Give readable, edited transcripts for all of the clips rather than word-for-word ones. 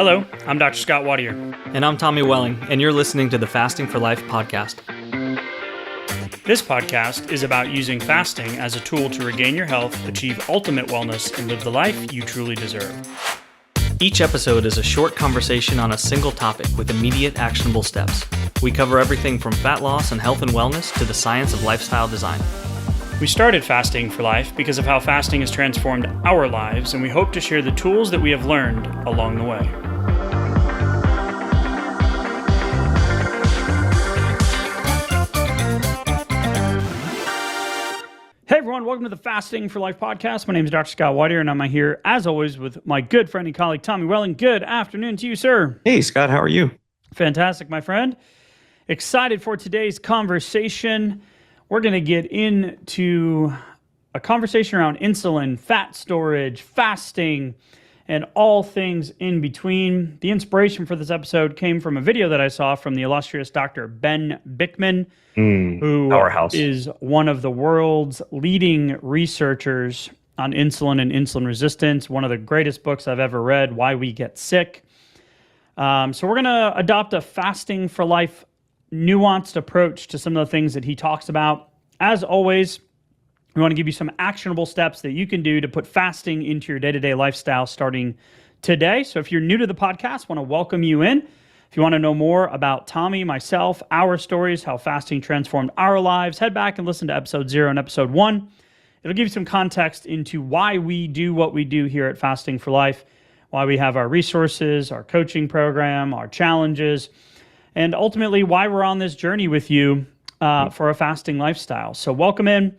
Hello, I'm Dr. Scott Wadier. And I'm Tommy Welling, and you're listening to the Fasting for Life podcast. This podcast is about using fasting as a tool to regain your health, achieve ultimate wellness, and live the life you truly deserve. Each episode is a short conversation on a single topic with immediate actionable steps. We cover everything from fat loss and health and wellness to the science of lifestyle design. We started Fasting for Life because of how fasting has transformed our lives, and we hope to share the tools that we have learned along the way. Hey everyone, welcome to the Fasting for Life podcast. My name is Dr. Scott Wadier, and I'm here, as always, with my good friend and colleague, Tommy Welling. Good afternoon to you, sir. Hey, Scott, how are you? Fantastic, my friend. Excited for today's conversation. We're going to get into a conversation around insulin, fat storage, fasting, and all things in between. The inspiration for this episode came from a video that I saw from the illustrious Dr. Ben Bikman, who powerhouse. is one of the world's leading researchers on insulin and insulin resistance. One of the greatest books I've ever read, Why We Get Sick. So we're going to adopt a fasting for life nuanced approach to some of the things that he talks about. As always, we want to give you some actionable steps that you can do to put fasting into your day-to-day lifestyle starting today. So if you're new to the podcast, I want to welcome you in. If you want to know more about Tommy, myself, our stories, how fasting transformed our lives, head back and listen to episode 0 and episode 1. It'll give you some context into why we do what we do here at Fasting for Life, why we have our resources, our coaching program, our challenges, and ultimately why we're on this journey with you for a fasting lifestyle. So welcome in.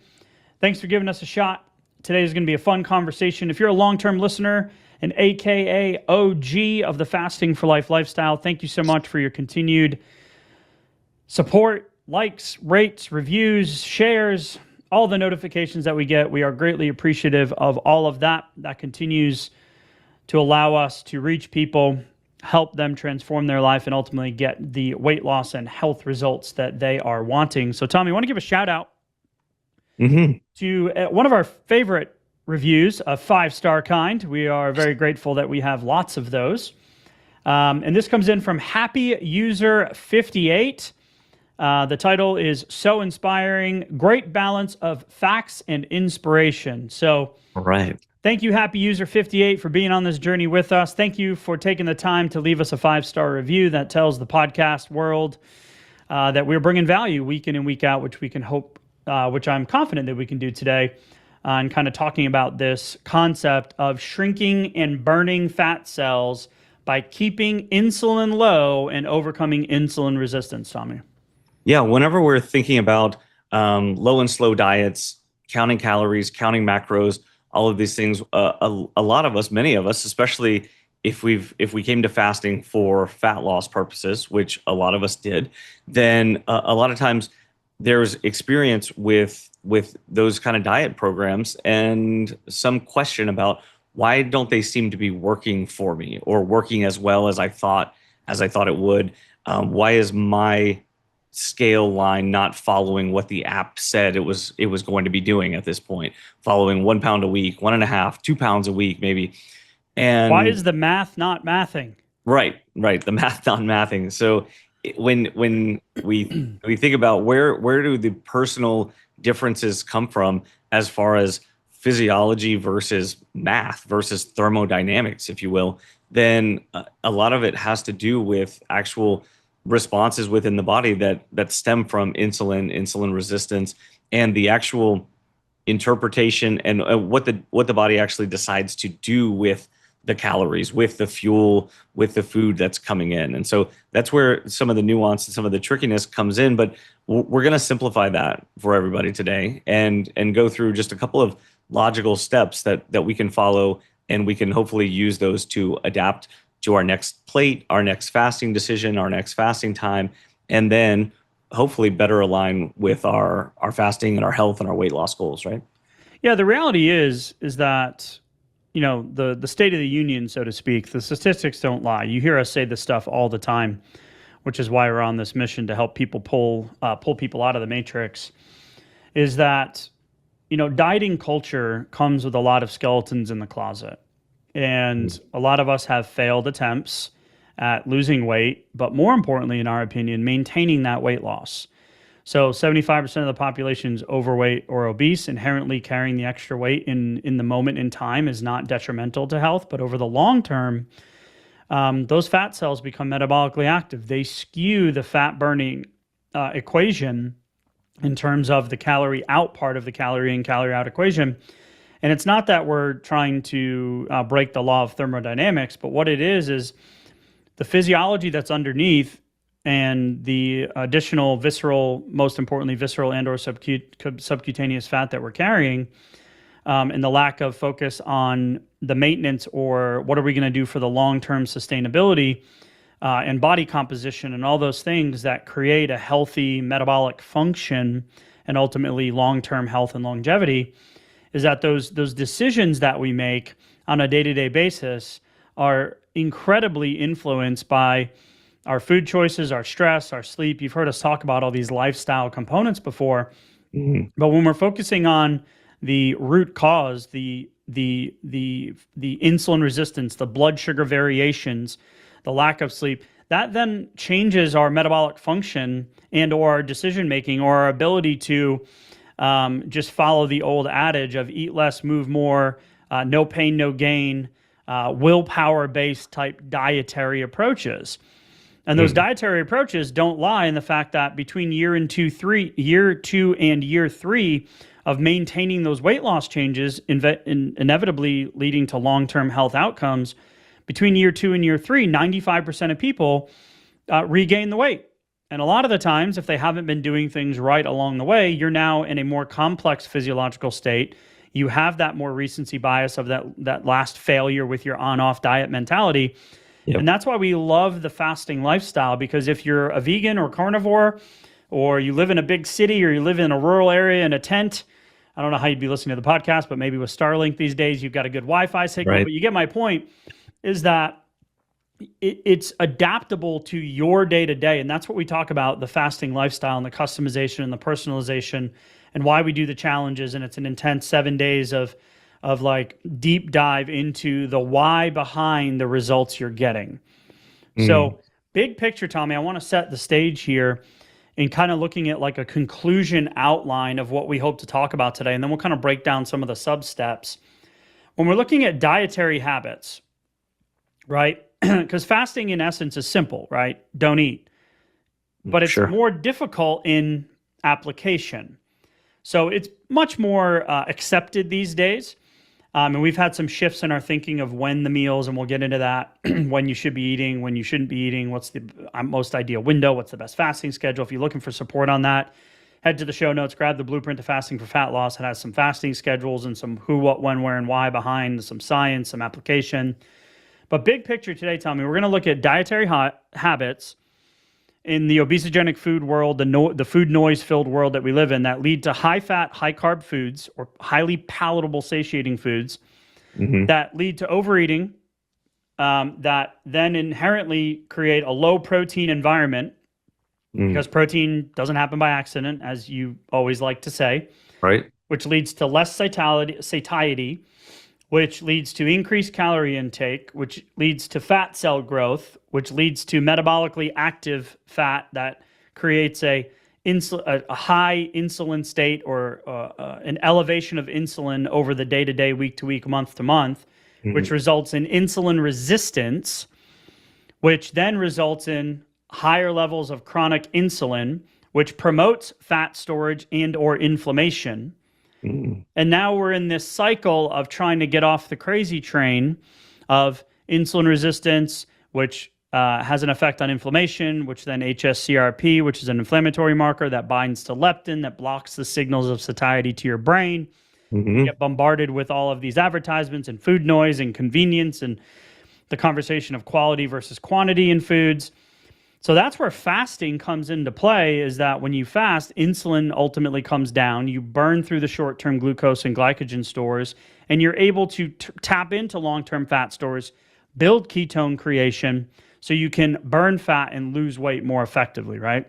Thanks for giving us a shot. Today is going to be a fun conversation. If you're a long-term listener, an AKA OG of the Fasting for Life lifestyle, thank you so much for your continued support, likes, rates, reviews, shares, all the notifications that we get. We are greatly appreciative of all of that. That continues to allow us to reach people, help them transform their life, and ultimately get the weight loss and health results that they are wanting. So, Tommy, I want to give a shout out to one of our favorite reviews, a 5-star kind. We are very grateful that we have lots of those. And this comes in from Happy User 58. The title is So Inspiring, Great Balance of Facts and Inspiration. So, All right. Thank you, Happy User 58, for being on this journey with us. Thank you for taking the time to leave us a 5-star review that tells the podcast world that we're bringing value week in and week out, which we can hope, which I'm confident that we can do today, and kind of talking about this concept of shrinking and burning fat cells by keeping insulin low and overcoming insulin resistance, Tommy. Yeah, whenever we're thinking about low and slow diets, counting calories, counting macros, all of these things, a lot of us, many of us, especially if we came to fasting for fat loss purposes, which a lot of us did, then a lot of times there's experience with those kind of diet programs and some question about why don't they seem to be working for me or working as well as I thought it would. Why is my scale line not following what the app said it was going to be doing at this point, following 1 pound a week, 1.5, 2 pounds a week, maybe. And why is the math not mathing? Right. The math not mathing. So when we think about where do the personal differences come from as far as physiology versus math versus thermodynamics, if you will, then a lot of it has to do with actual responses within the body that stem from insulin resistance, and the actual interpretation and what the body actually decides to do with the calories, with the fuel, with the food that's coming in. And so that's where some of the nuance and some of the trickiness comes in. But we're going to simplify that for everybody today and go through just a couple of logical steps that we can follow, and we can hopefully use those to adapt to our next plate, our next fasting decision, our next fasting time, and then hopefully better align with our fasting and our health and our weight loss goals, right? Yeah, the reality is that, you know, the state of the union, so to speak, the statistics don't lie. You hear us say this stuff all the time, which is why we're on this mission to help people pull people out of the matrix, is that, you know, dieting culture comes with a lot of skeletons in the closet. And a lot of us have failed attempts at losing weight, but more importantly, in our opinion, maintaining that weight loss. So 75% of the population is overweight or obese. Inherently carrying the extra weight in the moment in time is not detrimental to health, but over the long term, those fat cells become metabolically active. They skew the fat burning equation in terms of the calorie out part of the calorie in, calorie out equation. And it's not that we're trying to break the law of thermodynamics, but what it is the physiology that's underneath and the additional visceral, most importantly, visceral and or subcutaneous fat that we're carrying, and the lack of focus on the maintenance or what are we going to do for the long-term sustainability and body composition and all those things that create a healthy metabolic function and ultimately long-term health and longevity, is that those decisions that we make on a day-to-day basis are incredibly influenced by our food choices, our stress, our sleep. You've heard us talk about all these lifestyle components before, but when we're focusing on the root cause, the insulin resistance, the blood sugar variations, the lack of sleep, that then changes our metabolic function and or our decision making or our ability to just follow the old adage of eat less, move more, no pain, no gain, willpower-based type dietary approaches. And those dietary approaches don't lie in the fact that between year two and year three of maintaining those weight loss changes, inevitably leading to long-term health outcomes, between year 2 and year 3, 95% of people regain the weight. And a lot of the times, if they haven't been doing things right along the way, you're now in a more complex physiological state. You have that more recency bias of that last failure with your on-off diet mentality. Yep. And that's why we love the fasting lifestyle, because if you're a vegan or carnivore, or you live in a big city, or you live in a rural area in a tent, I don't know how you'd be listening to the podcast, but maybe with Starlink these days, you've got a good Wi-Fi signal, right? But you get my point, is that it's adaptable to your day-to-day. And that's what we talk about, the fasting lifestyle and the customization and the personalization and why we do the challenges. And it's an intense 7 days of like deep dive into the why behind the results you're getting. So big picture, Tommy, I want to set the stage here in kind of looking at like a conclusion outline of what we hope to talk about today. And then we'll kind of break down some of the sub steps. When we're looking at dietary habits, right? Because fasting in essence is simple, right? Don't eat. But it's more difficult in application. So it's much more accepted these days. And we've had some shifts in our thinking of when the meals, and we'll get into that, when you should be eating, when you shouldn't be eating, what's the most ideal window, what's the best fasting schedule. If you're looking for support on that, head to the show notes, grab the Blueprint to Fasting for Fat Loss. It has some fasting schedules and some who, what, when, where, and why behind, some science, some application. But big picture today, Tommy, we're going to look at dietary habits in the obesogenic food world, the food noise-filled world that we live in, that lead to high-fat, high-carb foods or highly palatable, satiating foods that lead to overeating, that then inherently create a low-protein environment because protein doesn't happen by accident, as you always like to say, right? Which leads to less satiety, which leads to increased calorie intake, which leads to fat cell growth, which leads to metabolically active fat that creates a high insulin state or an elevation of insulin over the day-to-day, week-to-week, month-to-month, which results in insulin resistance, which then results in higher levels of chronic insulin, which promotes fat storage and or inflammation. And now we're in this cycle of trying to get off the crazy train of insulin resistance, which has an effect on inflammation, which then HSCRP, which is an inflammatory marker that binds to leptin, that blocks the signals of satiety to your brain. You get bombarded with all of these advertisements and food noise and convenience and the conversation of quality versus quantity in foods. So that's where fasting comes into play, is that when you fast, insulin ultimately comes down. You burn through the short-term glucose and glycogen stores, and you're able to tap into long-term fat stores, build ketone creation, so you can burn fat and lose weight more effectively, right?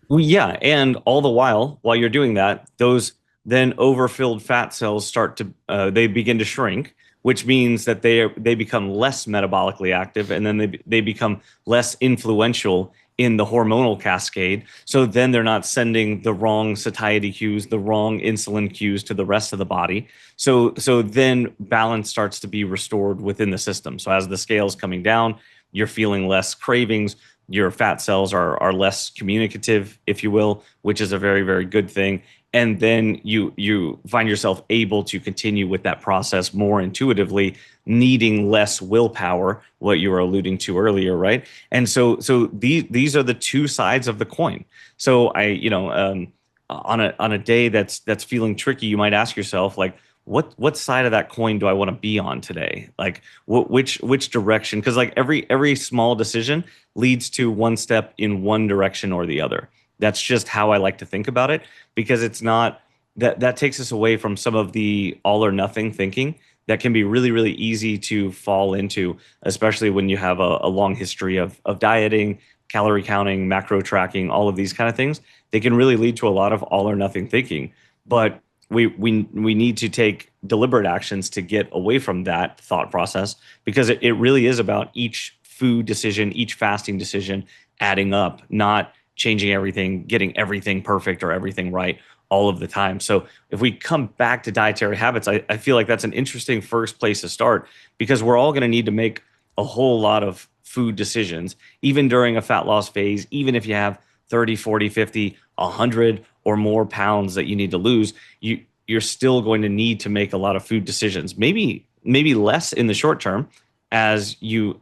Well, yeah, and all the while you're doing that, those then overfilled fat cells they begin to shrink, which means that they become less metabolically active, and then they become less influential in the hormonal cascade. So then they're not sending the wrong satiety cues, the wrong insulin cues to the rest of the body. So then balance starts to be restored within the system. So as the scale's coming down, you're feeling less cravings. Your fat cells are less communicative, if you will, which is a very, very good thing. And then you find yourself able to continue with that process more intuitively, needing less willpower, what you were alluding to earlier, right? And so these are the two sides of the coin. So on a day that's feeling tricky, you might ask yourself, like, what side of that coin do I want to be on today? Like which direction? Because like every small decision leads to one step in one direction or the other. That's just how I like to think about it, because it's not that takes us away from some of the all or nothing thinking that can be really, really easy to fall into, especially when you have a long history of dieting, calorie counting, macro tracking, all of these kind of things. They can really lead to a lot of all or nothing thinking. But we need to take deliberate actions to get away from that thought process, because it really is about each food decision, each fasting decision adding up, not changing everything, getting everything perfect or everything right all of the time. So if we come back to dietary habits, I feel like that's an interesting first place to start, because we're all going to need to make a whole lot of food decisions, even during a fat loss phase, even if you have 30, 40, 50, 100 or more pounds that you need to lose, you're still going to need to make a lot of food decisions. Maybe less in the short term, as you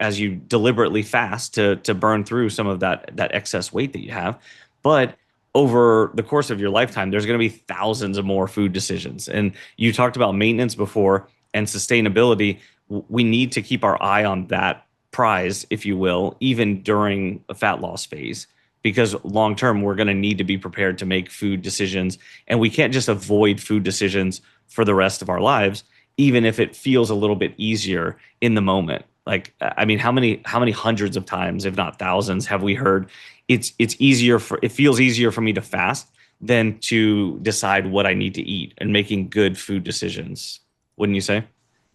deliberately fast to burn through some of that excess weight that you have. But over the course of your lifetime, there's going to be thousands of more food decisions. And you talked about maintenance before and sustainability. We need to keep our eye on that prize, if you will, even during a fat loss phase, because long term, we're going to need to be prepared to make food decisions. And we can't just avoid food decisions for the rest of our lives, even if it feels a little bit easier in the moment. Like, I mean, how many hundreds of times, if not thousands, have we heard it feels easier for me to fast than to decide what I need to eat, and making good food decisions, wouldn't you say?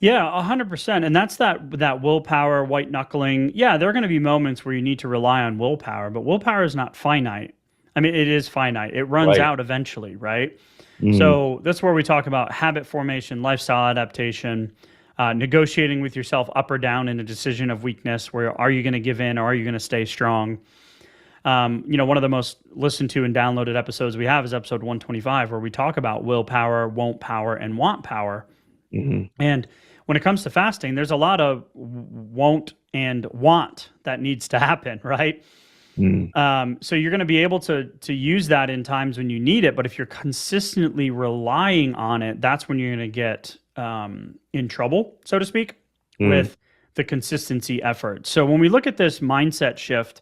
Yeah, 100%. And that's that willpower, white knuckling. Yeah, there are going to be moments where you need to rely on willpower, but willpower is not finite. I mean, it is finite. It runs Right. out eventually, right? Mm. So that's where we talk about habit formation, lifestyle adaptation, negotiating with yourself up or down in a decision of weakness. Where are you going to give in, or are you going to stay strong? One of the most listened to and downloaded episodes we have is episode 125, where we talk about willpower, won't power, and want power. Mhm. And when it comes to fasting, there's a lot of won't and want that needs to happen, right? Mm. So you're going to be able to use that in times when you need it, but if you're consistently relying on it, that's when you're going to get in trouble, so to speak, with the consistency effort. So when we look at this mindset shift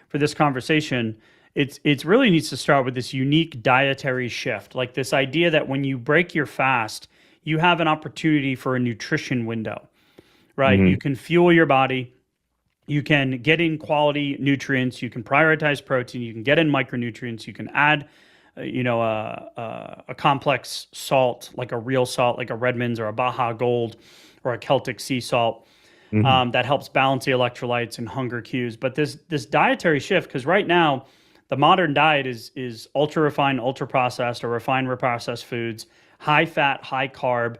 for this conversation, it's really needs to start with this unique dietary shift, like this idea that when you break your fast, you have an opportunity for a nutrition window, right? You can fuel your body. You can get in quality nutrients. You can prioritize protein. You can get in micronutrients. You can add, a complex salt, like a real salt, like a Redmond's or a Baja Gold or a Celtic sea salt, that helps balance the electrolytes and hunger cues. But this dietary shift, because right now, the modern diet is ultra refined, ultra processed, or refined, reprocessed foods, high fat, high carb,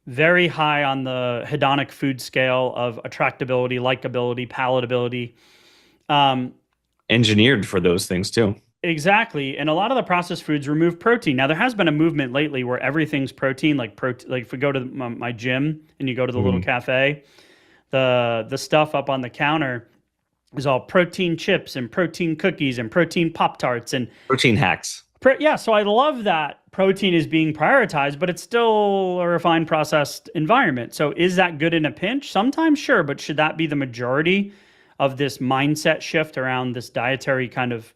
very high on the hedonic food scale of attractability, likability, palatability. Engineered for those things too. Exactly. And a lot of the processed foods remove protein. Now, there has been a movement lately where everything's protein, like if we go to my gym and you go to the little cafe, the stuff up on the counter is all protein chips and protein cookies and protein Pop-Tarts and Protein hacks. yeah. So I love that protein is being prioritized, but it's still a refined processed environment. So is that good in a pinch? Sometimes, sure. But should that be the majority of this mindset shift around this dietary kind of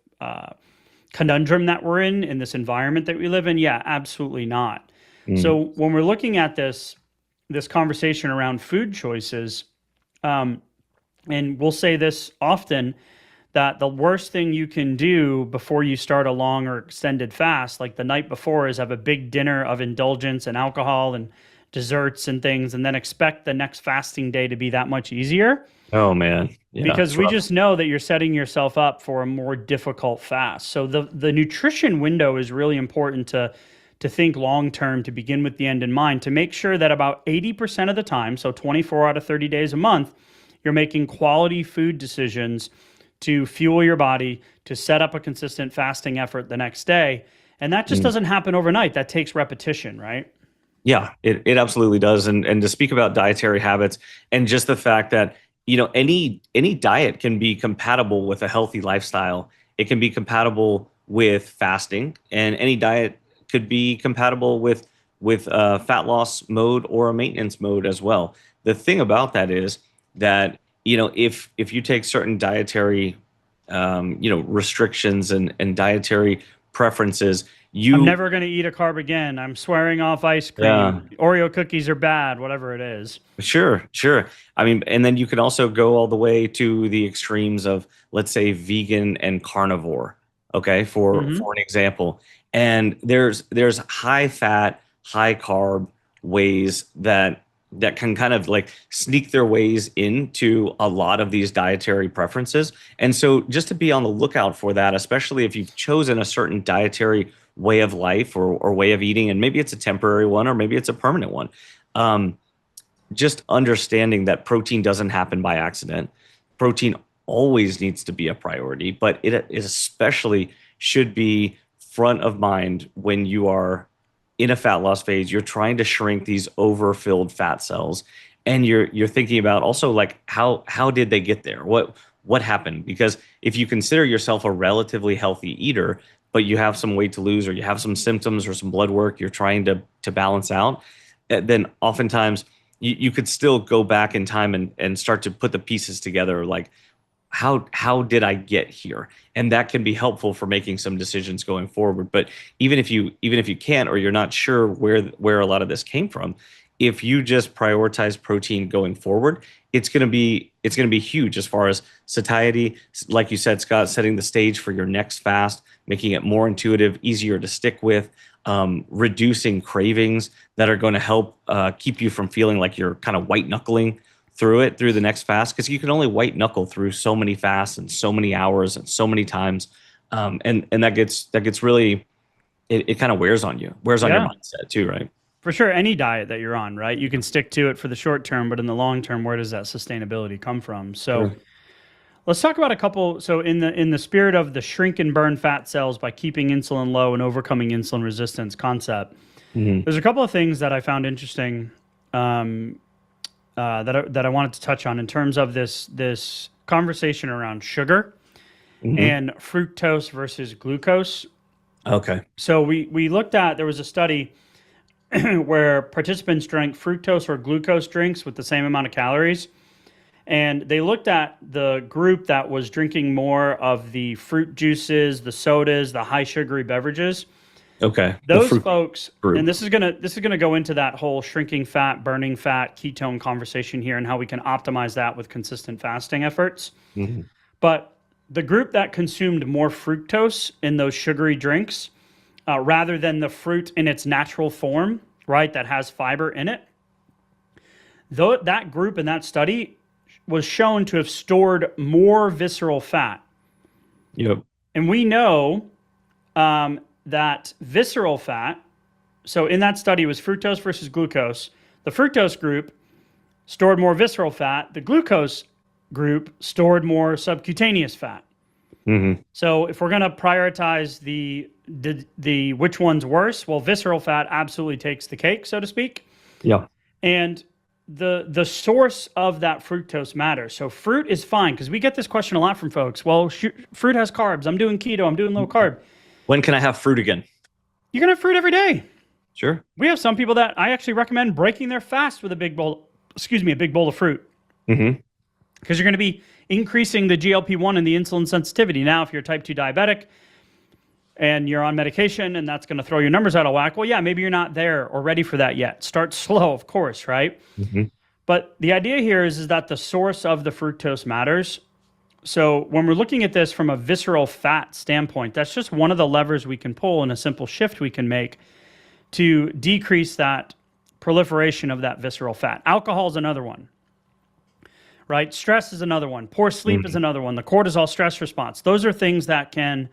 conundrum that we're in this environment that we live in? Yeah, absolutely not. So when we're looking at this conversation around food choices, and we'll say this often, that the worst thing you can do before you start a long or extended fast, like the night before, is have a big dinner of indulgence and alcohol and desserts and things, and then expect the next fasting day to be that much easier. Oh man. Yeah, Because it's we rough. just know that you're setting yourself up for a more difficult fast. So the nutrition window is really important to think long term, to begin with the end in mind, to make sure that about 80% of the time, so 24 out of 30 days a month, you're making quality food decisions to fuel your body, to set up a consistent fasting effort the next day. And that just doesn't happen overnight. That takes repetition, right? Yeah, it absolutely does. And to speak about dietary habits and just the fact that, any diet can be compatible with a healthy lifestyle. It can be compatible with fasting, and any diet could be compatible with fat loss mode or a maintenance mode as well. The thing about that is that, if you take certain dietary restrictions and dietary preferences, I'm you never going to eat a carb again. I'm swearing off ice cream. yeah. Oreo cookies are bad, whatever it is. Sure. I mean, and then you can also go all the way to the extremes of, let's say, vegan and carnivore. Okay, for an example. And there's high fat, high carb ways that can kind of like sneak their ways into a lot of these dietary preferences. And so just to be on the lookout for that, especially if you've chosen a certain dietary way of life or way of eating, and maybe it's a temporary one or maybe it's a permanent one. Just understanding that protein doesn't happen by accident. Protein always needs to be a priority, but it especially should be front of mind when you are in a fat loss phase. You're trying to shrink these overfilled fat cells, and you're thinking about also like how did they get there? What happened? Because if you consider yourself a relatively healthy eater, but you have some weight to lose or you have some symptoms or some blood work you're trying to balance out, then oftentimes you could still go back in time and start to put the pieces together, like how did I get here? And that can be helpful for making some decisions going forward. But even if you can't, or you're not sure where a lot of this came from, if you just prioritize protein going forward, it's going to be huge as far as satiety, like you said, Scott, setting the stage for your next fast, making it more intuitive, easier to stick with, reducing cravings that are going to help keep you from feeling like you're kind of white knuckling through the next fast, because you can only white knuckle through so many fasts and so many hours and so many times, and that gets really, it kind of wears on your mindset too, right? For sure, any diet that you're on, right? You can stick to it for the short term, but in the long term, where does that sustainability come from? So let's talk about a couple. So in the spirit of the shrink and burn fat cells by keeping insulin low and overcoming insulin resistance concept, there's a couple of things that I found interesting that I wanted to touch on in terms of this conversation around sugar and fructose versus glucose. Okay. So we looked at, there was a study where participants drank fructose or glucose drinks with the same amount of calories. And they looked at the group that was drinking more of the fruit juices, the sodas, the high sugary beverages. Okay. Those folks, group. and this is gonna go into that whole shrinking fat, burning fat, ketone conversation here, and how we can optimize that with consistent fasting efforts. But the group that consumed more fructose in those sugary drinks, rather than the fruit in its natural form, right, that has fiber in it, though that group in that study was shown to have stored more visceral fat. Yep. And we know that visceral fat, so in that study it was fructose versus glucose. The fructose group stored more visceral fat. The glucose group stored more subcutaneous fat. So if we're going to prioritize the which one's worse, well, visceral fat absolutely takes the cake, so to speak. Yeah. And the source of that fructose matters. So fruit is fine, because we get this question a lot from folks. Well, fruit has carbs. I'm doing keto. I'm doing low carb. When can I have fruit again? You can have fruit every day. Sure. We have some people that I actually recommend breaking their fast with a big bowl of fruit. Because you're going to be increasing the GLP-1 and the insulin sensitivity. Now, if you're type 2 diabetic and you're on medication and that's going to throw your numbers out of whack, well, yeah, maybe you're not there or ready for that yet. Start slow, of course, right? But the idea here is that the source of the fructose matters. So when we're looking at this from a visceral fat standpoint, that's just one of the levers we can pull and a simple shift we can make to decrease that proliferation of that visceral fat. Alcohol is another one, right? Stress is another one. Poor sleep is another one. The cortisol stress response. Those are things that can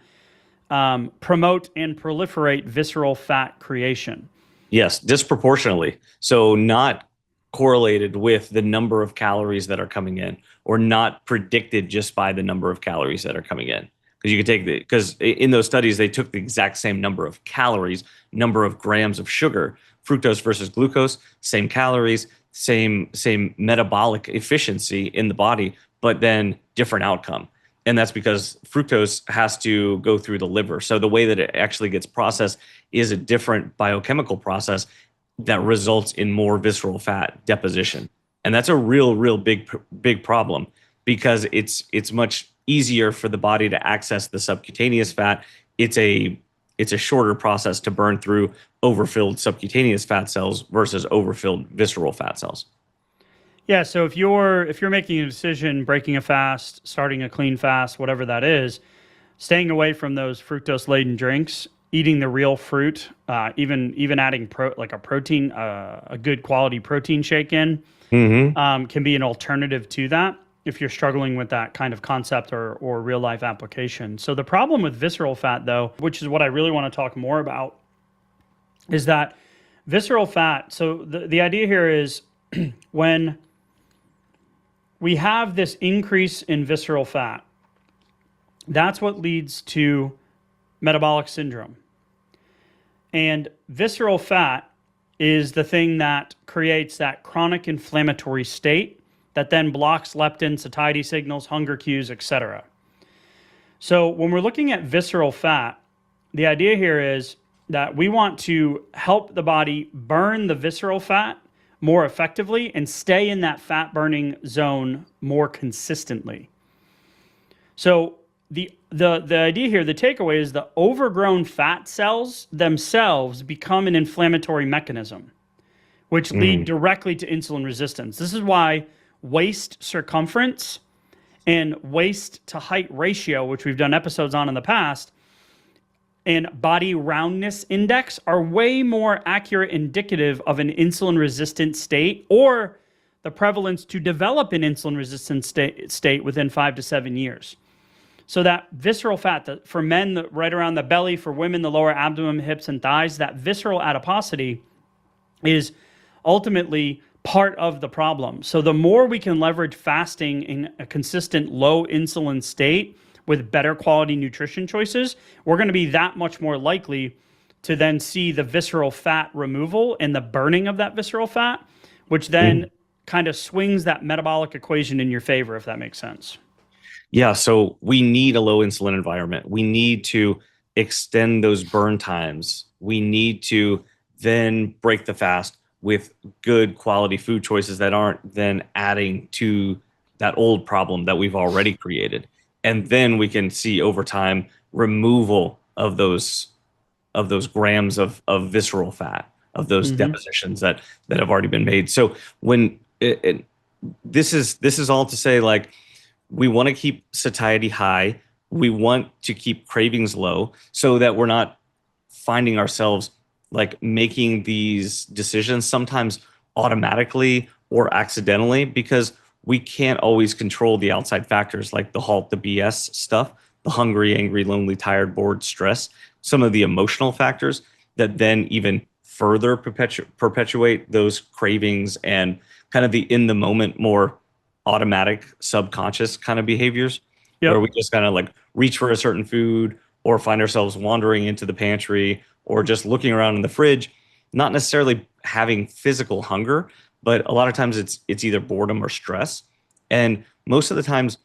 promote and proliferate visceral fat creation. Yes, disproportionately. So not correlated with the number of calories that are coming in, or not predicted just by the number of calories that are coming in. Because you could take because in those studies, they took the exact same number of calories, number of grams of sugar, fructose versus glucose, same calories, same metabolic efficiency in the body, but then different outcome. And that's because fructose has to go through the liver. So the way that it actually gets processed is a different biochemical process that results in more visceral fat deposition. And that's a real big problem, because it's much easier for the body to access the subcutaneous fat. It's a shorter process to burn through overfilled subcutaneous fat cells versus overfilled visceral fat cells. Yeah, so if you're making a decision, breaking a fast, starting a clean fast, whatever that is, staying away from those fructose-laden drinks, eating the real fruit, even adding a good quality protein shake in, can be an alternative to that if you're struggling with that kind of concept or real life application. So the problem with visceral fat, though, which is what I really want to talk more about, is that visceral fat. So the idea here is when we have this increase in visceral fat, that's what leads to metabolic syndrome. And visceral fat is the thing that creates that chronic inflammatory state that then blocks leptin, satiety signals, hunger cues, etc. So when we're looking at visceral fat, the idea here is that we want to help the body burn the visceral fat more effectively and stay in that fat burning zone more consistently. So the idea here, the takeaway is the overgrown fat cells themselves become an inflammatory mechanism, which lead directly to insulin resistance. This is why waist circumference and waist to height ratio, which we've done episodes on in the past, and body roundness index are way more accurate indicative of an insulin resistant state, or the prevalence to develop an insulin resistant state within 5 to 7 years. So that visceral fat, for men, right around the belly, for women, the lower abdomen, hips, and thighs, that visceral adiposity is ultimately part of the problem. So the more we can leverage fasting in a consistent low insulin state with better quality nutrition choices, we're going to be that much more likely to then see the visceral fat removal and the burning of that visceral fat, which then kind of swings that metabolic equation in your favor, if that makes sense. Yeah, so we need a low insulin environment. We need to extend those burn times. We need to then break the fast with good quality food choices that aren't then adding to that old problem that we've already created. And then we can see over time removal of those grams of visceral fat, of those depositions that have already been made. So when this is all to say, like, we want to keep satiety high. We want to keep cravings low so that we're not finding ourselves like making these decisions sometimes automatically or accidentally, because we can't always control the outside factors like the halt, the BS stuff, the hungry, angry, lonely, tired, bored, stress, some of the emotional factors that then even further perpetuate those cravings and kind of the in the moment, more automatic, subconscious kind of behaviors, where we just kind of like reach for a certain food or find ourselves wandering into the pantry or just looking around in the fridge, not necessarily having physical hunger, but a lot of times it's either boredom or stress. And most of the times,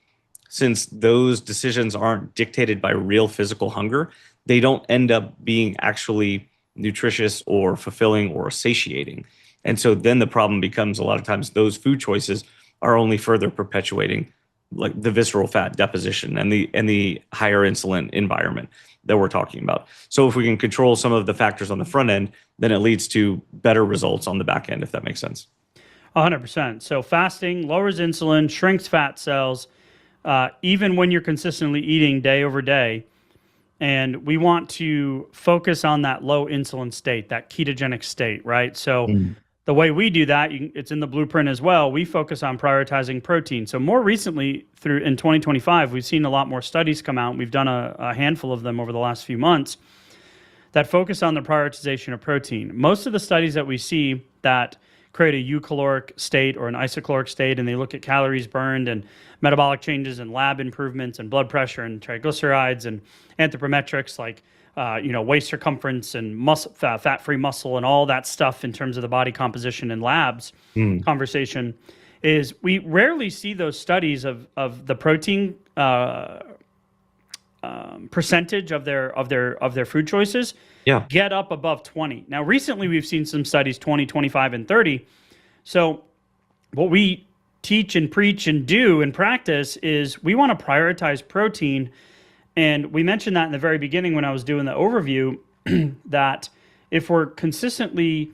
since those decisions aren't dictated by real physical hunger, they don't end up being actually nutritious or fulfilling or satiating. And so then the problem becomes, a lot of times those food choices are only further perpetuating like the visceral fat deposition and the higher insulin environment that we're talking about. So if we can control some of the factors on the front end, then it leads to better results on the back end, if that makes sense. 100%. So fasting lowers insulin, shrinks fat cells, even when you're consistently eating day over day. And we want to focus on that low insulin state, that ketogenic state, right? So the way we do that, it's in the blueprint as well. We focus on prioritizing protein. So more recently, through in 2025, we've seen a lot more studies come out. We've done a handful of them over the last few months that focus on the prioritization of protein. Most of the studies that we see that create a eucaloric state or an isocaloric state, and they look at calories burned and metabolic changes and lab improvements and blood pressure and triglycerides and anthropometrics like waist circumference and muscle, fat-free muscle and all that stuff in terms of the body composition and labs conversation, is we rarely see those studies of the protein percentage of their food choices get up above 20. Now, recently we've seen some studies 20, 25, and 30. So what we teach and preach and do in practice is we want to prioritize protein. And we mentioned that in the very beginning when I was doing the overview, that if we're consistently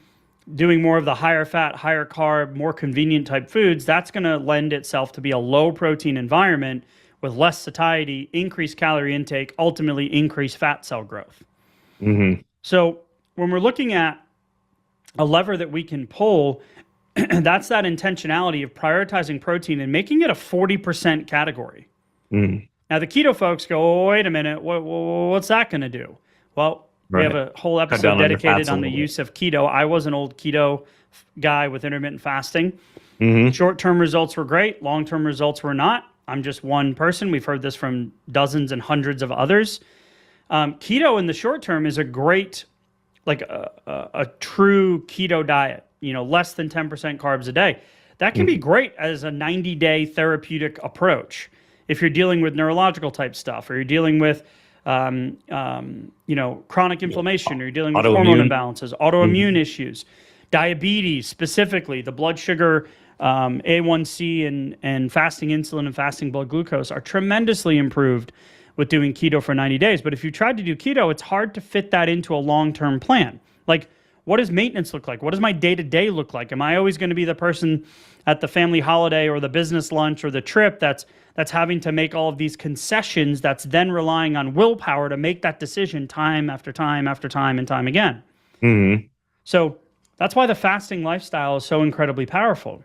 doing more of the higher fat, higher carb, more convenient type foods, that's going to lend itself to be a low protein environment with less satiety, increased calorie intake, ultimately increased fat cell growth. So when we're looking at a lever that we can pull, that's that intentionality of prioritizing protein and making it a 40% category. Now, the keto folks go, oh, wait a minute, what's that going to do? Well, we have a whole episode dedicated on the use of keto. I was an old keto guy with intermittent fasting. Short-term results were great. Long-term results were not. I'm just one person. We've heard this from dozens and hundreds of others. Keto in the short term is a great, like a true keto diet, less than 10% carbs a day. That can be great as a 90-day therapeutic approach. If you're dealing with neurological type stuff, or you're dealing with, chronic inflammation, or you're dealing with hormone imbalances, autoimmune issues, diabetes specifically, the blood sugar, A1C and fasting insulin and fasting blood glucose are tremendously improved with doing keto for 90 days. But if you tried to do keto, it's hard to fit that into a long-term plan. Like, what does maintenance look like? What does my day-to-day look like? Am I always going to be the person at the family holiday or the business lunch or the trip that's having to make all of these concessions, that's then relying on willpower to make that decision time after time after time and time again? So that's why the fasting lifestyle is so incredibly powerful.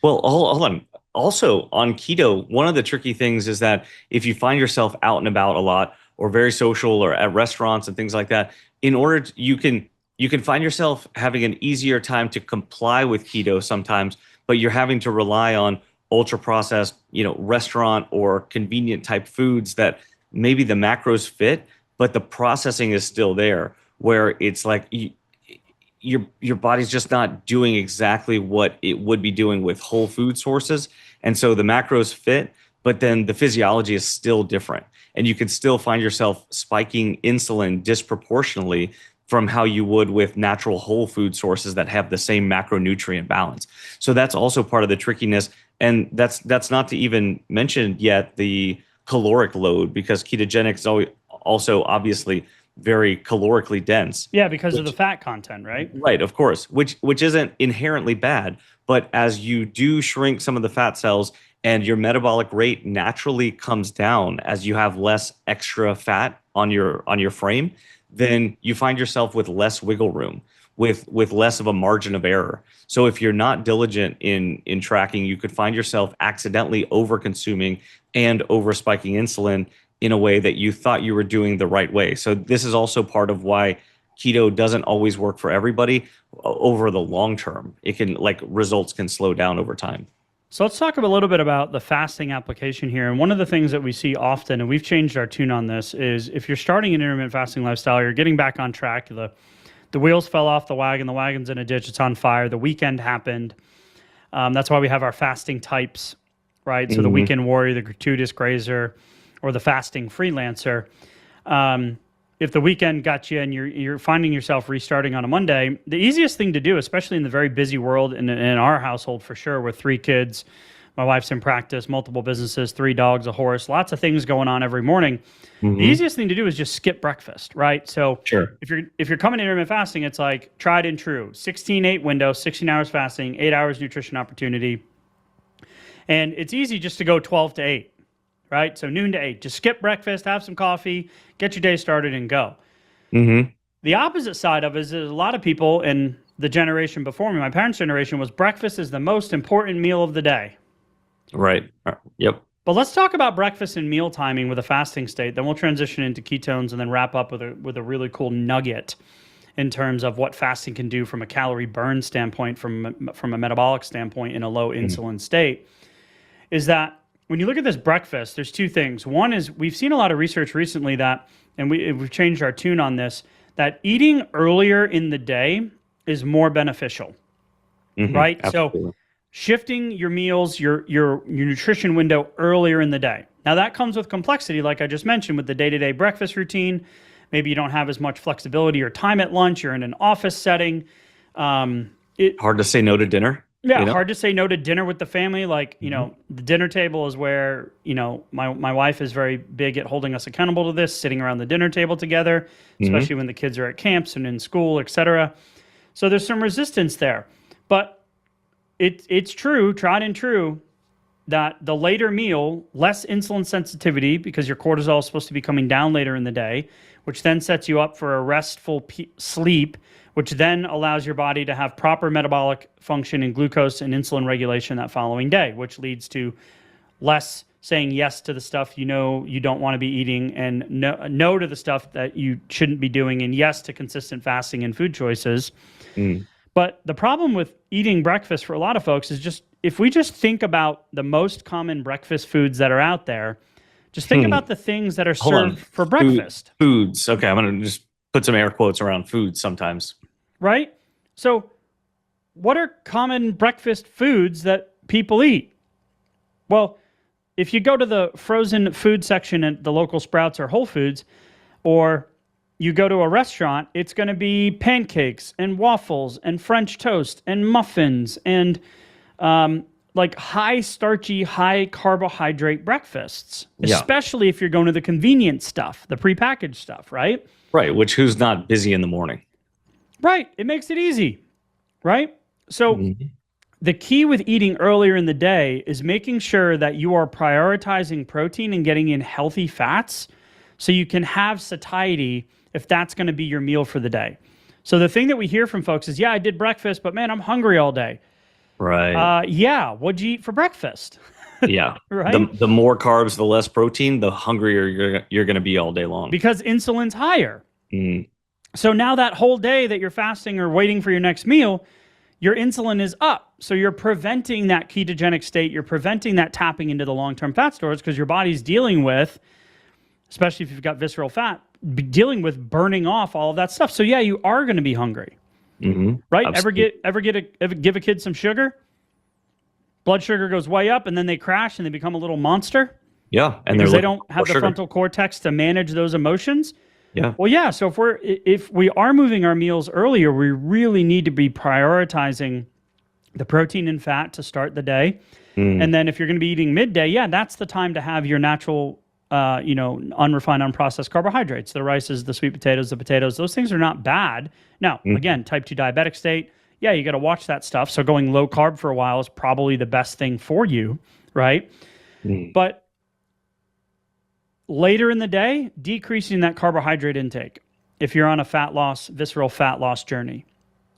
Well, hold on. Also, on keto, one of the tricky things is that if you find yourself out and about a lot, or very social, or at restaurants and things like that, you can find yourself having an easier time to comply with keto sometimes, but you're having to rely on ultra processed, restaurant or convenient type foods that maybe the macros fit, but the processing is still there, where it's like your body's just not doing exactly what it would be doing with whole food sources. And so the macros fit, but then the physiology is still different. And you can still find yourself spiking insulin disproportionately from how you would with natural whole food sources that have the same macronutrient balance. So that's also part of the trickiness. And that's not to even mention yet the caloric load, because ketogenic is also obviously very calorically dense. Yeah, because of the fat content, right? Right, of course, which isn't inherently bad, but as you do shrink some of the fat cells and your metabolic rate naturally comes down as you have less extra fat on your frame, then you find yourself with less wiggle room, with less of a margin of error. So if you're not diligent in tracking, you could find yourself accidentally over-consuming and over-spiking insulin in a way that you thought you were doing the right way. So this is also part of why keto doesn't always work for everybody over the long term. It can, results can slow down over time. So let's talk a little bit about the fasting application here. And one of the things that we see often, and we've changed our tune on this, is if you're starting an intermittent fasting lifestyle, you're getting back on track, the wheels fell off the wagon's in a ditch, it's on fire, the weekend happened. That's why we have our fasting types, right? So the weekend warrior, the gratuitous grazer, or the fasting freelancer. If the weekend got you and you're finding yourself restarting on a Monday, the easiest thing to do, especially in the very busy world, in our household for sure, with 3 kids, my wife's in practice, multiple businesses, 3 dogs, a horse, lots of things going on every morning. The easiest thing to do is just skip breakfast, right? So if you're coming to intermittent fasting, it's like tried and true, 16-8 window, 16 hours fasting, 8 hours nutrition opportunity. And it's easy just to go 12 to 8. Right? So noon to 8, just skip breakfast, have some coffee, get your day started and go. The opposite side of it is there's a lot of people, and the generation before me, my parents' generation, was breakfast is the most important meal of the day. Right. Yep. But let's talk about breakfast and meal timing with a fasting state. Then we'll transition into ketones and then wrap up with a really cool nugget in terms of what fasting can do from a calorie burn standpoint, from a metabolic standpoint in a low insulin state. Is that when you look at this breakfast, there's two things. One is we've seen a lot of research recently that, and we've changed our tune on this, that eating earlier in the day is more beneficial, right? Absolutely. So shifting your meals, your nutrition window earlier in the day. Now that comes with complexity, like I just mentioned, with the day-to-day breakfast routine. Maybe you don't have as much flexibility or time at lunch. You're in an office setting. Hard to say no to dinner. Yeah, hard to say no to dinner with the family. Like, the dinner table is where, my wife is very big at holding us accountable to this, sitting around the dinner table together, especially when the kids are at camps and in school, etc. So there's some resistance there. But it's true, tried and true, that the later meal, less insulin sensitivity because your cortisol is supposed to be coming down later in the day, which then sets you up for a restful sleep, which then allows your body to have proper metabolic function in glucose and insulin regulation that following day, which leads to less saying yes to the stuff you don't want to be eating, and no to the stuff that you shouldn't be doing, and yes to consistent fasting and food choices. But the problem with eating breakfast for a lot of folks is just, if we just think about the most common breakfast foods that are out there, just think about the things that are served for breakfast. Foods. Okay, I'm going to just put some air quotes around food sometimes. Right? So what are common breakfast foods that people eat? Well, if you go to the frozen food section at the local Sprouts or Whole Foods, or you go to a restaurant, it's going to be pancakes and waffles and French toast and muffins and like high starchy, high carbohydrate breakfasts, especially if you're going to the convenient stuff, the prepackaged stuff, right? Right, which who's not busy in the morning? Right. It makes it easy, right? So the key with eating earlier in the day is making sure that you are prioritizing protein and getting in healthy fats so you can have satiety if that's going to be your meal for the day. So the thing that we hear from folks is, I did breakfast, but man, I'm hungry all day. Right. What'd you eat for breakfast? Yeah. Right. The more carbs, the less protein, the hungrier you're going to be all day long. Because insulin's higher. So now that whole day that you're fasting or waiting for your next meal, your insulin is up. So you're preventing that ketogenic state. You're preventing that tapping into the long-term fat stores because your body's dealing with, especially if you've got visceral fat, dealing with burning off all of that stuff. So you are going to be hungry. Right? Absolutely. Ever give a kid some sugar? Blood sugar goes way up and then they crash and they become a little monster? Yeah. And because they don't have the frontal cortex to manage those emotions. Yeah. Well, so if we are moving our meals earlier, we really need to be prioritizing the protein and fat to start the day. And then if you're going to be eating midday, that's the time to have your natural, unrefined, unprocessed carbohydrates, the rices, the sweet potatoes, the potatoes. Those things are not bad. Now, again, type 2 diabetic state, you got to watch that stuff. So going low carb for a while is probably the best thing for you, right? But later in the day, decreasing that carbohydrate intake if you're on a visceral fat loss journey,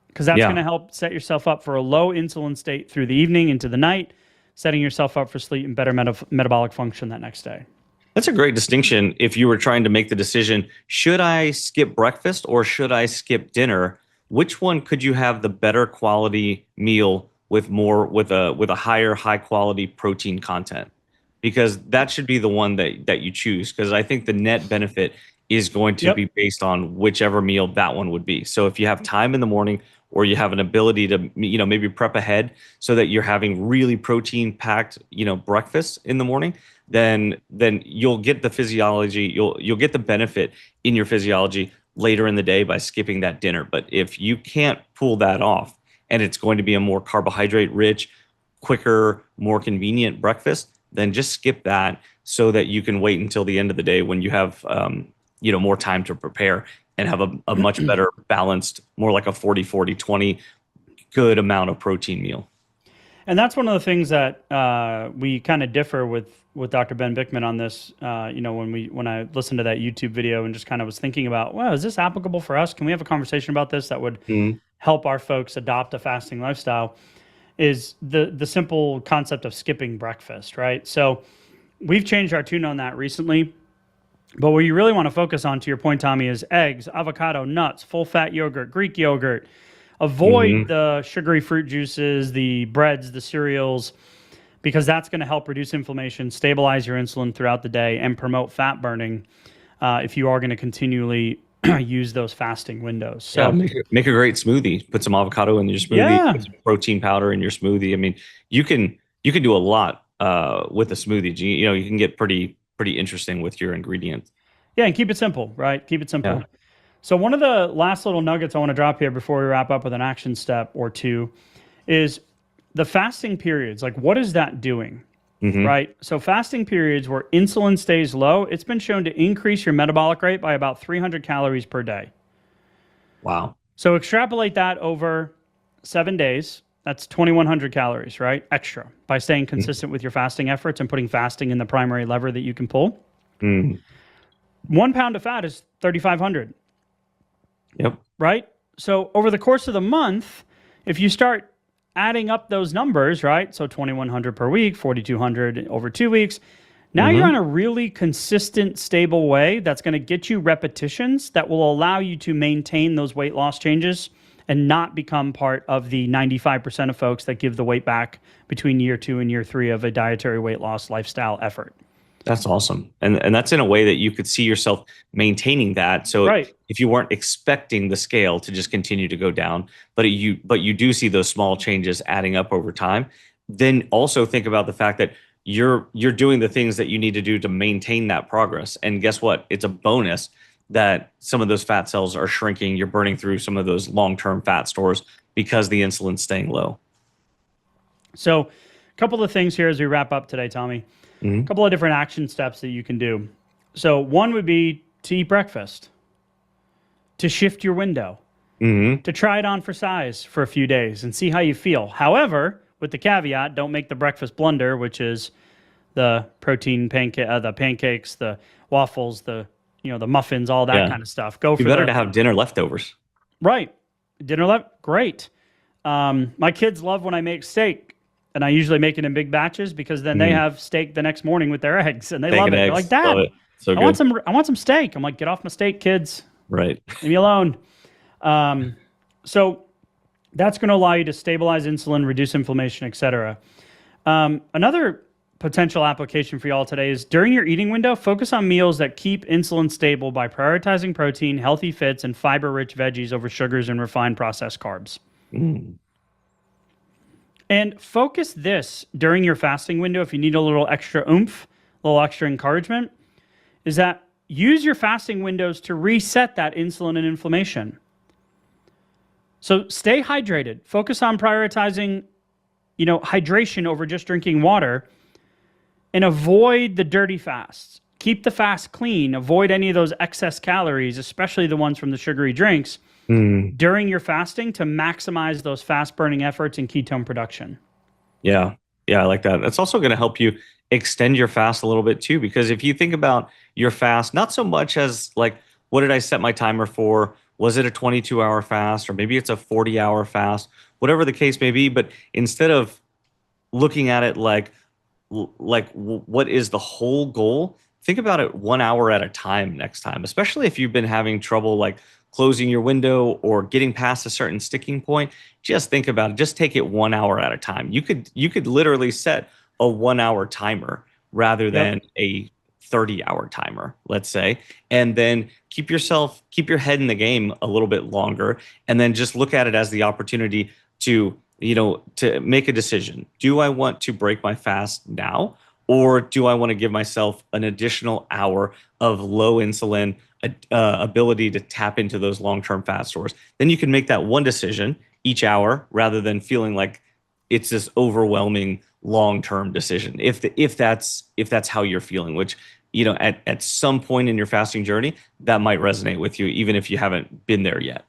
because that's going to help set yourself up for a low insulin state through the evening into the night, setting yourself up for sleep and better metabolic function that next day. That's a great distinction. If you were trying to make the decision, should I skip breakfast or should I skip dinner? Which one could you have the better quality meal with a high quality protein content? Because that should be the one that you choose. Because I think the net benefit is going to be based on whichever meal that one would be. So if you have time in the morning, or you have an ability to maybe prep ahead so that you're having really protein packed breakfast in the morning, then you'll get the physiology, you'll get the benefit in your physiology later in the day by skipping that dinner. But if you can't pull that off, and it's going to be a more carbohydrate rich, quicker, more convenient breakfast, then just skip that so that you can wait until the end of the day when you have more time to prepare and have a much better balanced, more like a 40-40-20 good amount of protein meal. And that's one of the things that we kind of differ with Dr. Ben Bickman on this. When I listened to that YouTube video and just kind of was thinking about, well, is this applicable for us? Can we have a conversation about this that would help our folks adopt a fasting lifestyle? Is the simple concept of skipping breakfast, right? So we've changed our tune on that recently. But what you really want to focus on, to your point, Tommy, is eggs, avocado, nuts, full-fat yogurt, Greek yogurt. Avoid the sugary fruit juices, the breads, the cereals, because that's going to help reduce inflammation, stabilize your insulin throughout the day, and promote fat burning if you are going to continually use those fasting windows. So yeah, make a great smoothie. Put some avocado in your smoothie, put some protein powder in your smoothie. I mean, you can do a lot with a smoothie. You can get pretty interesting with your ingredients. Yeah, and keep it simple, right? Keep it simple. Yeah. So one of the last little nuggets I want to drop here before we wrap up with an action step or two is the fasting periods. Like, what is that doing? Right? So fasting periods where insulin stays low, it's been shown to increase your metabolic rate by about 300 calories per day. Wow. So extrapolate that over 7 days. That's 2,100 calories, right? Extra by staying consistent with your fasting efforts and putting fasting in the primary lever that you can pull. 1 pound of fat is 3,500. Yep. Right? So over the course of the month, if you start adding up those numbers, right? So 2,100 per week, 4,200 over 2 weeks. Now you're on a really consistent, stable way that's going to get you repetitions that will allow you to maintain those weight loss changes and not become part of the 95% of folks that give the weight back between year 2 and year 3 of a dietary weight loss lifestyle effort. That's awesome. And that's in a way that you could see yourself maintaining that. So if you weren't expecting the scale to just continue to go down, but you do see those small changes adding up over time, then also think about the fact that you're doing the things that you need to do to maintain that progress. And guess what? It's a bonus that some of those fat cells are shrinking. You're burning through some of those long-term fat stores because the insulin's staying low. So a couple of things here as we wrap up today, Tommy. A couple of different action steps that you can do. So one would be to eat breakfast, to shift your window, to try it on for size for a few days and see how you feel. However, with the caveat, don't make the breakfast blunder, which is the protein the pancakes, the waffles, the muffins, all that kind of stuff. Be better to have dinner leftovers. Right. Dinner left, great. My kids love when I make steak. And I usually make it in big batches because then they have steak the next morning with their eggs, and they love it. They're like, Dad, so I want some steak. I'm like, get off my steak, kids. Right. Leave me alone. So that's going to allow you to stabilize insulin, reduce inflammation, etc. Another potential application for y'all today is during your eating window, focus on meals that keep insulin stable by prioritizing protein, healthy fats, and fiber-rich veggies over sugars and refined processed carbs. And focus this during your fasting window, if you need a little extra oomph, a little extra encouragement, is that use your fasting windows to reset that insulin and inflammation. So stay hydrated. Focus on prioritizing, hydration over just drinking water, and avoid the dirty fasts. Keep the fast clean. Avoid any of those excess calories, especially the ones from the sugary drinks, during your fasting to maximize those fast burning efforts and ketone production. Yeah, I like that. That's also going to help you extend your fast a little bit too, because if you think about your fast, not so much as like, what did I set my timer for? Was it a 22-hour fast, or maybe it's a 40-hour fast, whatever the case may be. But instead of looking at it like what is the whole goal, think about it 1 hour at a time next time, especially if you've been having trouble like closing your window or getting past a certain sticking point. Just think about it. Just take it 1 hour at a time. You could literally set a 1 hour timer rather than a 30-hour timer, let's say, and then keep your head in the game a little bit longer, and then just look at it as the opportunity to make a decision. Do I want to break my fast now, or do I want to give myself an additional hour of low insulin ability to tap into those long-term fat stores? Then you can make that one decision each hour rather than feeling like it's this overwhelming long-term decision. If that's how you're feeling, which at some point in your fasting journey, that might resonate with you, even if you haven't been there yet.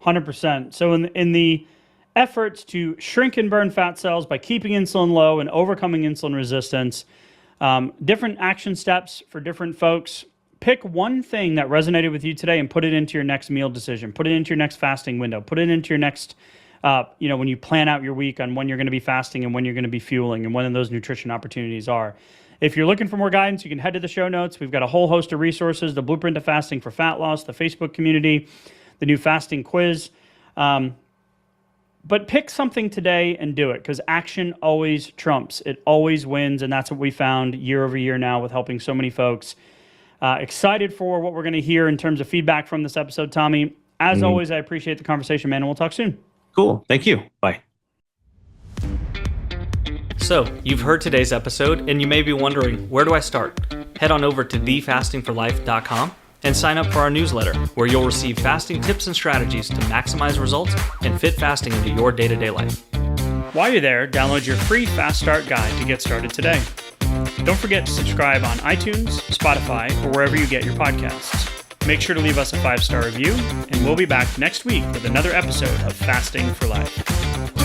100%. So in the efforts to shrink and burn fat cells by keeping insulin low and overcoming insulin resistance. Different action steps for different folks. Pick one thing that resonated with you today and put it into your next meal decision. Put it into your next fasting window. Put it into your next, when you plan out your week on when you're going to be fasting and when you're going to be fueling and when those nutrition opportunities are. If you're looking for more guidance, you can head to the show notes. We've got a whole host of resources, the Blueprint to Fasting for Fat Loss, the Facebook community, the new fasting quiz. But pick something today and do it, because action always trumps. It always wins, and that's what we found year over year now with helping so many folks. Excited for what we're going to hear in terms of feedback from this episode, Tommy. As always, I appreciate the conversation, man, and we'll talk soon. Cool. Thank you. Bye. So, you've heard today's episode, and you may be wondering, where do I start? Head on over to thefastingforlife.com and sign up for our newsletter, where you'll receive fasting tips and strategies to maximize results and fit fasting into your day-to-day life. While you're there, download your free Fast Start guide to get started today. Don't forget to subscribe on iTunes, Spotify, or wherever you get your podcasts. Make sure to leave us a 5-star review, and we'll be back next week with another episode of Fasting for Life.